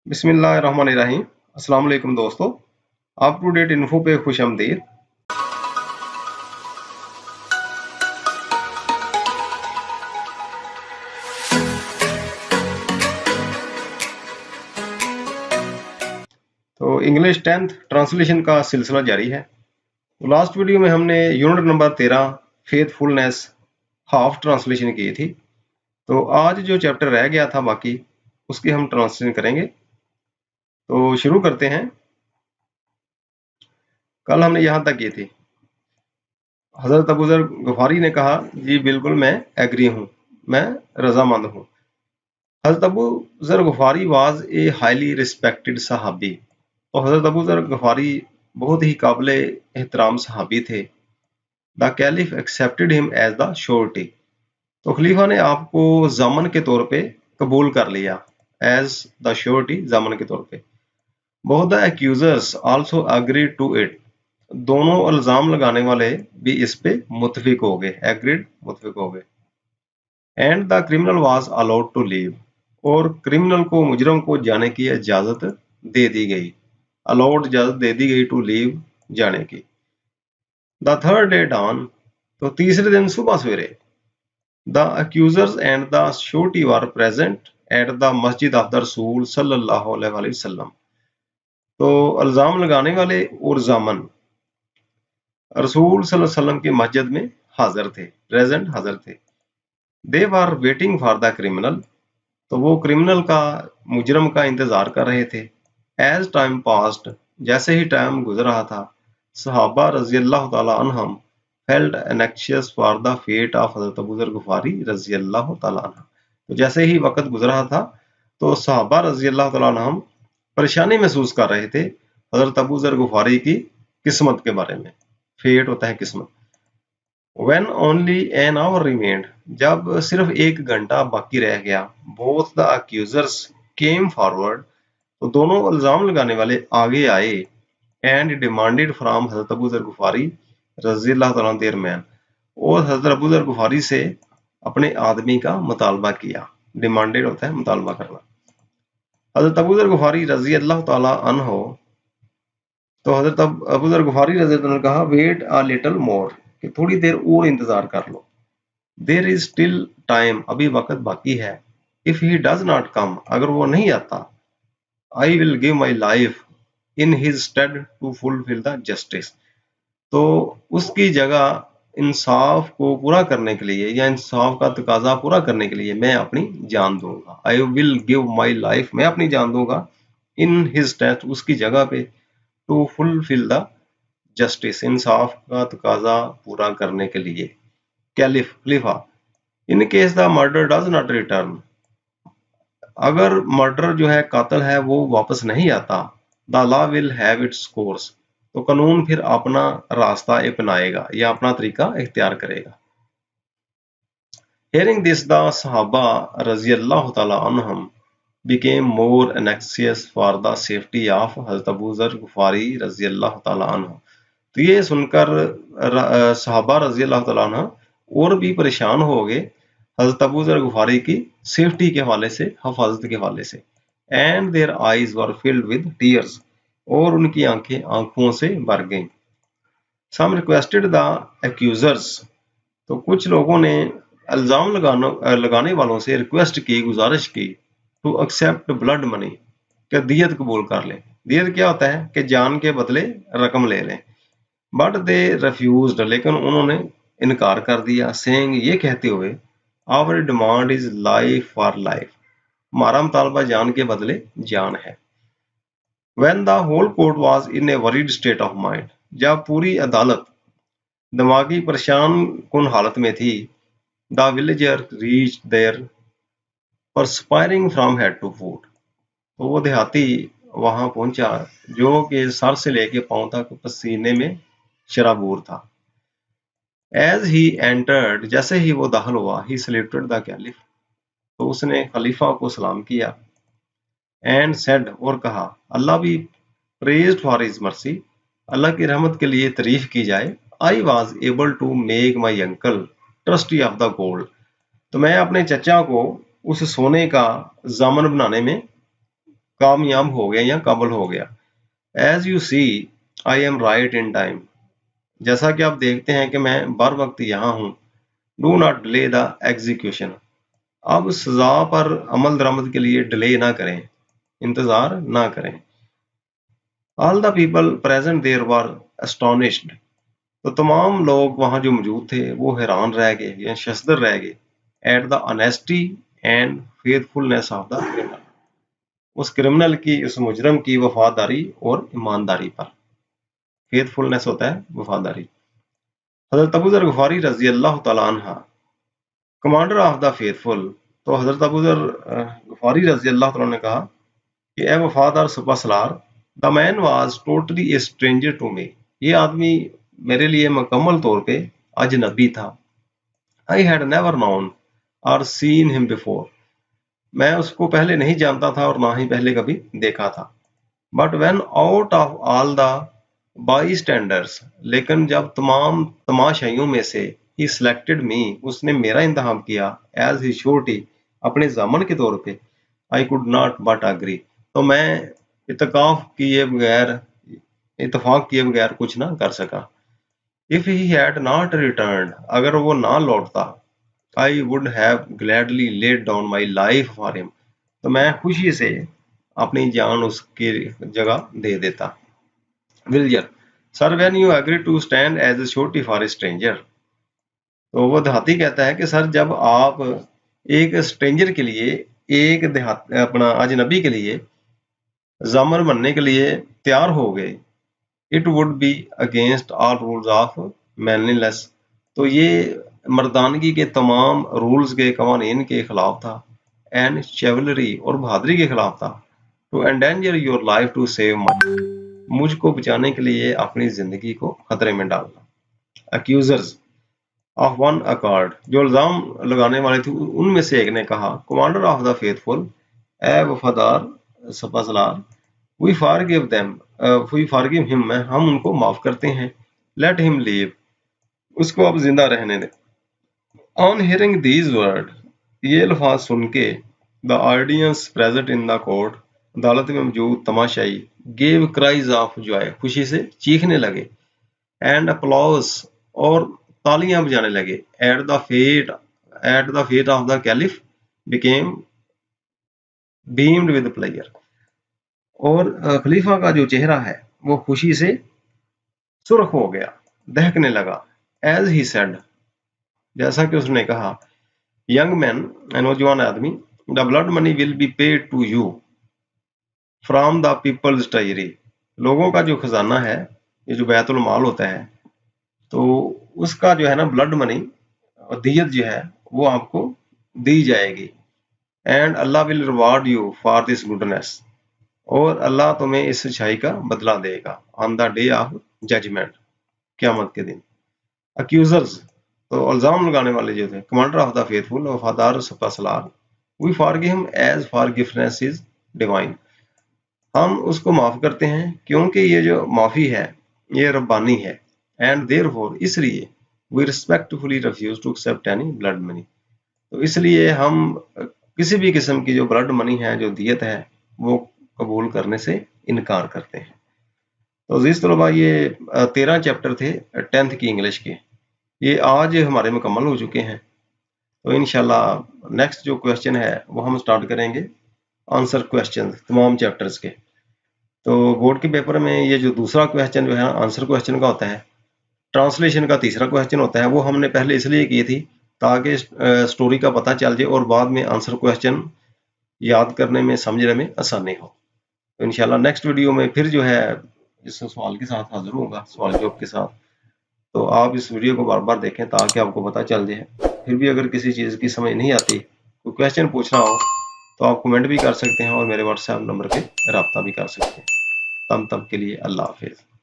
बिस्मिल्लाहिर्रहमानिर्रहीम। अस्सलाम वालेकुम दोस्तों, अप टू डेट इन्फो पे खुश आमदीद। तो इंग्लिश 10th ट्रांसलेशन का सिलसिला जारी है। तो लास्ट वीडियो में हमने unit number 13 faithfulness half translation की थी। तो आज जो चैप्टर रह गया था बाकी उसकी हम ट्रांसलेशन करेंगे। तो शुरू करते हैं। कल हमने यहाँ तक की थी। हजरत अबू ज़र गफारी ने कहा, जी बिल्कुल मैं एग्री हूँ, मैं रजामंद हूँ। Hazrat Abu Zar Ghaffari was a highly respected सहाबी। तो हजरत अबू ज़र गफारी बहुत ही काबिल एहतराम सहाबी थे। The caliph accepted him as the surety. तो खलीफा ने आपको जामन के तौर पे कबूल कर लिया, एज द श्योरिटी, जामन के तौर पे। Both the accusers also agreed to it. दोनों इल्जाम लगाने वाले भी इस पे मुतफिक हो गए, एग्रीड, मुतफिक हो गए। And the criminal was allowed to leave. और क्रिमिनल को, मुजरम को जाने की इजाजत दे दी गई, अलाउड, इजाजत दे दी गई टू लीव, जाने की। The third day dawn. तो तीसरे दिन सुबह सवेरे। The accusers and the surety were present at the मस्जिद ऑफ द रसूल सल्लल्लाहु अलैहि वसल्लम। तो इल्जाम लगाने वाले और जामन रसूल सल्लल्लाहु अलैहि वसल्लम की मस्जिद में हाजिर थे, प्रेजेंट, हाजिर थे। They were waiting for the criminal. तो वो क्रिमिनल का, मुजरम का इंतजार कर रहे थे। एज टाइम पास्ट, जैसे ही टाइम गुजर रहा था, सहाबा रजी अल्लाह तआला अन्हम felt anxious for the fate of Hazrat Abu Zar गफारी रजी अल्लाह तआला अन्हु। तो जैसे ही वक्त गुजर रहा था तो सहाबा रजी अल्लाह तआला अन्हम परेशानी महसूस कर रहे थे हजरत अबू ज़र गफारी की किस्मत के बारे में। फेट होता है किस्मत। When only an hour remained, जब सिर्फ एक घंटा बाकी रह गया, both the accusers came forward, तो दोनों इल्जाम लगाने वाले आगे आए, and demanded from Hazrat Abu Zar गफारी रज़ी अल्लाह तआला अन्हु their man, और हजरत अबू ज़र गफारी से अपने आदमी का मुतालबा किया। डिमांडेड होता है मुतालबा करना। हजरत अबू ज़र गफारी रज़ी अल्लाह तआला अन्हु, तो हजरत अबू ज़र गफारी रज़ी अल्लाह ने कहा, वेट अ लिटिल मोर, कि थोड़ी देर और इंतजार कर लो। देर इज स्टिल टाइम, अभी वक्त बाकी है। If he does not come, अगर वो नहीं आता, I will give my life in his stead to fulfil the justice. तो उसकी जगह इंसाफ को पूरा करने के लिए, या इंसाफ का तकाजा पूरा करने के लिए मैं अपनी जान दूंगा। आई विल गिव माई लाइफ, मैं अपनी जान दूंगा, इन हिज स्टेड, उसकी जगह पे, टू फुलफिल द जस्टिस, इंसाफ का तकाजा पूरा करने के लिए। Caliph, Khalifa, in case the murder does not return, अगर मर्डर जो है, कातिल है, वो वापस नहीं आता, the law will have its course, तो कानून फिर अपना रास्ता अपनाएगा या अपना तरीका इख्तियार करेगा। Hearing this, the Sahaba रज़ियल्लाहु ताला अन्हुम became more anxious for the safety of हज़रत अबू ज़र गफारी रज़ियल्लाहु ताला अन्हु। तो ये सुनकर सहाबा रज़ियल्लाहु ताला अन्हु और भी परेशान हो गए हज़रत अबू ज़र गफारी की सेफ्टी के हवाले से, हिफाजत के हवाले से। And their eyes were filled with tears, और उनकी आंखें आंखों से भर गईं। सम रिक्वेस्टेड द एक्यूजर्स, तो कुछ लोगों ने इल्जाम लगाने वालों से रिक्वेस्ट की, गुजारिश की, टू एक्सेप्ट ब्लड मनी, कि दियत कबूल कर लें। दियत क्या होता है कि जान के बदले रकम ले लें। बट दे रिफ्यूज्ड, लेकिन उन्होंने इनकार कर दिया। सेइंग, ये कहते हुए, our demand is life for life, हमारा मुतालबा जान के बदले जान है। When the whole court was in a worried state of mind, जब पूरी अदालत दिमागी परेशान कुन हालत में थी, the villager reach there perspiring from head to foot, तो वो देहाती वहां पहुंचा जो कि सर से लेके पांव तक पसीने में शराबूर था। एज ही एंटर्ड, जैसे ही वो दाखिल हुआ, ही सल्यूटेड द कैलिफ, तो उसने खलीफा को सलाम किया। एंड सेड, और कहा, Allah be praised for his mercy, अल्लाह की रहमत के लिए तारीफ की जाए। I was able to make my uncle trustee of the gold, तो मैं अपने चचा को उस सोने का जामन बनाने में कामयाब हो गया या काबिल हो गया। As you see I am right in time, जैसा कि आप देखते हैं कि मैं बर वक्त यहाँ हूँ। Do not delay the execution, अब सजा पर अमल दरामद के लिए डिले ना करें, इंतजार ना करें। All the people present there were astonished, तो तमाम लोग वहां जो मौजूद थे वो हैरान रह गए या शशदर रह गए। At the honesty and faithfulness of the criminal, उस क्रिमिनल की, उस मुजरम की वफादारी और ईमानदारी पर। फेथफुलनेस होता है वफादारी। हजरत अबू ज़र गफारी रजी अल्लाह तआला अन्हा, कमांडर ऑफ द फेथफुल, तो हजरत अबू ज़र गफारी रजी अल्लाह तआला ने कहा कि ए वफादार सुपह सलार, the man was totally a stranger to me, ये आदमी मेरे लिए मुकम्मल तौर पे अजनबी था। I had never known or seen him before, मैं उसको पहले नहीं जानता था और ना ही पहले कभी देखा था। But when out of all the by standards, लेकिन जब तमाम तमाशाइयों में से ही सिलेक्टेड मी, उसने मेरा इंतखाब किया एज ही श्योरिटी, अपने जामन के तौर पे। I could not but agree, तो मैं इतकाफ किए बगैर, इतफाक किए बगैर कुछ ना कर सका। If he had not return, अगर वो ना लौटता, I would have gladly laid down my life for him, तो मैं खुशी से अपनी जान उसकी जगह दे देता। विलियर, sir when you agree to stand as a surety for a stranger, तो वो देहाती कहता है कि सर जब आप एक स्ट्रेंजर के लिए, एक देहात अपना अजनबी के लिए जामन बनने के लिए तैयार हो गए, it would be against all rules of manliness, तो ये मर्दानगी के तमाम रूल्स के, कवानीन के खिलाफ था। एंड शेवलरी, और बहादुरी के खिलाफ था। To endanger your life to save my, मुझको बचाने के लिए अपनी जिंदगी को खतरे में डालना। अक्यूजर्स ऑफ वन अकॉर्ड, जो इल्जाम लगाने वाले थे उनमें से एक ने कहा, कमांडर ऑफ द फेथफुल, ए वफादार सपासलार, we forgive them, we forgive him, हम उनको माफ करते हैं। लेट हिम लीव, उसको अब जिंदा रहने दें। ऑन हियरिंग दीज वर्ड, ये अल्फाज सुन के, the audience present in the court, अदालत में मौजूद तमाशाई, गेव क्राइज ऑफ जॉय, खुशी से चीखने लगे। एंड अप्लॉज, और तालियां बजाने लगे। At the fate of the caliph became beamed with player, और खलीफा का जो चेहरा है वो खुशी से सुर्ख हो गया, दहकने लगा। एज ही सेड, जैसा कि उसने कहा, यंग मैन, नौजवान आदमी, the blood money will be paid to you from the people's treasury, लोगों का जो खजाना है, ये जो बैतुल माल होता है, तो उसका जो है ना ब्लड मनी, दियत जो है वो आपको दी जाएगी। And Allah will reward you for this goodness, और अल्लाह तुम्हें इस अच्छाई का बदला देगा on the day of judgement, क़यामत के दिन। अक्यूजर्स, तो इल्जाम लगाने वाले जो थे, कमांडर ऑफ द फेथफुल, वफादार सलार, we forgive him as forgiveness is divine, हम उसको माफ करते हैं क्योंकि ये जो माफी है ये रब्बानी है। एंड देयरफॉर, इसलिए, we respectfully refuse to accept any blood money, तो इसलिए हम किसी भी किस्म की जो ब्लड मनी है, जो दियत है, वो कबूल करने से इनकार करते हैं। तो अजीज तलबा, ये 13 चैप्टर थे 10th की इंग्लिश के, ये आज हमारे मुकम्मल हो चुके हैं। तो इंशाल्लाह नेक्स्ट जो क्वेश्चन है वो हम स्टार्ट करेंगे आंसर क्वेश्चन तमाम चैप्टर्स के। तो बोर्ड के पेपर में ये जो दूसरा क्वेश्चन जो है आंसर क्वेश्चन का होता है, ट्रांसलेशन का तीसरा क्वेश्चन होता है, वो हमने पहले इसलिए की थी ताकि स्टोरी का पता चल जाए और बाद में आंसर क्वेश्चन याद करने में, समझने में आसानी हो। तो इंशाल्लाह नेक्स्ट वीडियो में फिर जो है इस सवाल के साथ हाजिर होगा, सवाल जवाब के साथ। तो आप इस वीडियो को बार बार देखें ताकि आपको पता चल जाए। फिर भी अगर किसी चीज़ की समझ नहीं आती, कोई क्वेश्चन पूछना हो, तो आप कमेंट भी कर सकते हैं और मेरे व्हाट्सएप नंबर पे रब्ता भी कर सकते हैं। तब के लिए अल्लाह हाफिज़।